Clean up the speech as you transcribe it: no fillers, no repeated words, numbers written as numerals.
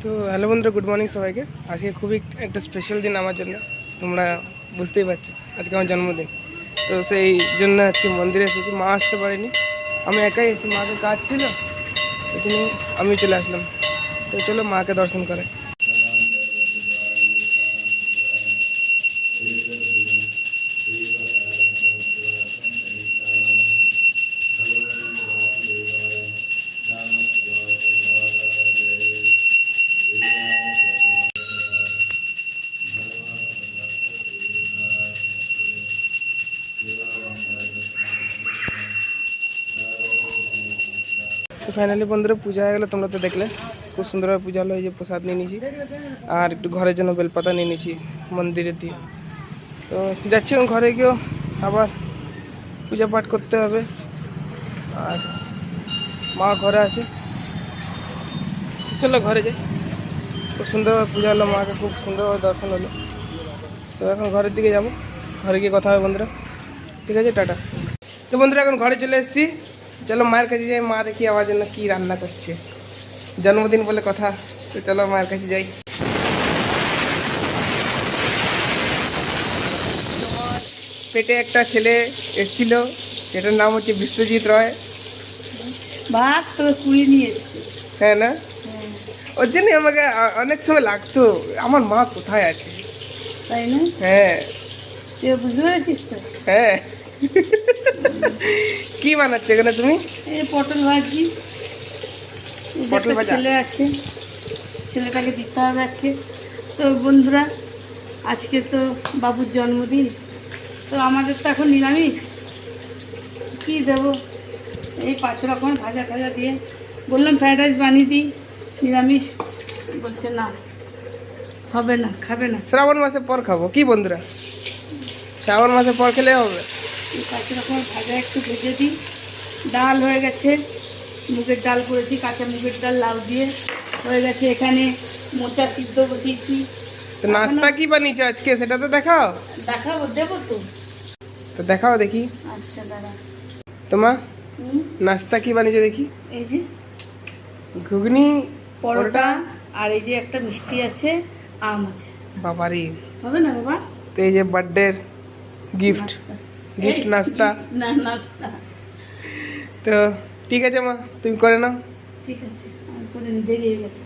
তো হ্যালো বন্ধুরা, good morning সবাইকে। আজকে খুবই একটা স্পেশাল দিন আমার জন্য, তোমরা বুঝতেই পারছো আজকে আমার জন্মদিন। তো সেই জন্য আজকে মন্দিরে এসেছি, মা আসতে পারেনি, আমি একাই এসেছি। মাকে কাজ ছিল, এই জন্য আমি চলে আসলাম। তো চলো মাকে দর্শন করে। তো ফাইনালি বন্ধুরা পূজা হয়ে গেলো, তোমরা তো দেখলে খুব সুন্দরভাবে পূজা হলো। এই যে প্রসাদ নিয়ে নিয়েছি, আর একটু ঘরের জন্য বেলপাতা নিয়ে নিয়েছি মন্দিরে দিয়ে। তো যাচ্ছি এখন ঘরে গিয়েও আবার পূজা পাঠ করতে হবে। আর মা ঘরে আছে, চলো ঘরে যাই। খুব সুন্দরভাবে পূজা হলো, মাকে খুব সুন্দরভাবে দর্শন হলো। তো এখন ঘরের দিকে যাব, ঘরে গিয়ে কথা হবে বন্ধুরা। ঠিক আছে, টাটা। তো বন্ধুরা এখন ঘরে চলে এসেছি, চলো মায়ের কাছে যাই। মা দেখি আমার জন্য কী রান্না করছে, জন্মদিন বলে কথা। তো চলো মায়ের কাছে যাই। পেটে একটা ছেলে এসেছিল, যেটার নাম হচ্ছে বিশ্বজিৎ রয়। ভাত তো কুড়িয়ে নিয়ে এসছি। হ্যাঁ না, ওর জন্য আমাকে অনেক সময় লাগতো আমার মা কোথায় আছে। তাই না? হ্যাঁ তুই বুঝতে পেরেছিস তো? হ্যাঁ। কি বানাচ্ছে এখানে তুমি? এই পটল ভাজি, পটল একটা ভাজা? ছেলে আছে, ছেলেটাকে দিতে হবে আজকে। তো বন্ধুরা, আজকে তো বাবুর জন্মদিন, তো আমাদের তো এখন নিরামিষ। কী দেবো? এই 5 রকমের ভাজা টাজা দিয়ে বললাম ফ্রাইড রাইস বানিয়ে দিই, নিরামিষ। বলছে না, হবে না, খাবে না। শ্রাবণ মাসের পর খাবো কি বন্ধুরা, শ্রাবণ মাসের পর খেলে হবে। 5 রকমের ভাজা একটু ভেজে দিই। ডাল হয়ে গেছে, মুগের ডাল করেছি, কাঁচা মুগের ডাল লাউ দিয়ে হয়ে গেছে। এখানে মোচা সিদ্ধ বসিয়েছি। তো নাস্তা কি বানিয়েছো আজকে সেটা তো দেখাও। দেখাবো, দেবো তো। তো দেখাও দেখি। আচ্ছা দাঁড়া। তোমার নাস্তা কি বানিয়েছো দেখি। এই যে ঘুগনি, পরোটা, আর এই যে একটা মিষ্টি আছে, আম আছে। বাবারি। হবে না বাবা? তো এই যে বার্থডে গিফট, গিফট নাস্তা। না, নাস্তা। তো ঠিক আছে মা, তুমি করে নাও। ঠিক আছে, আমি করে দেরি হয়ে গেছে।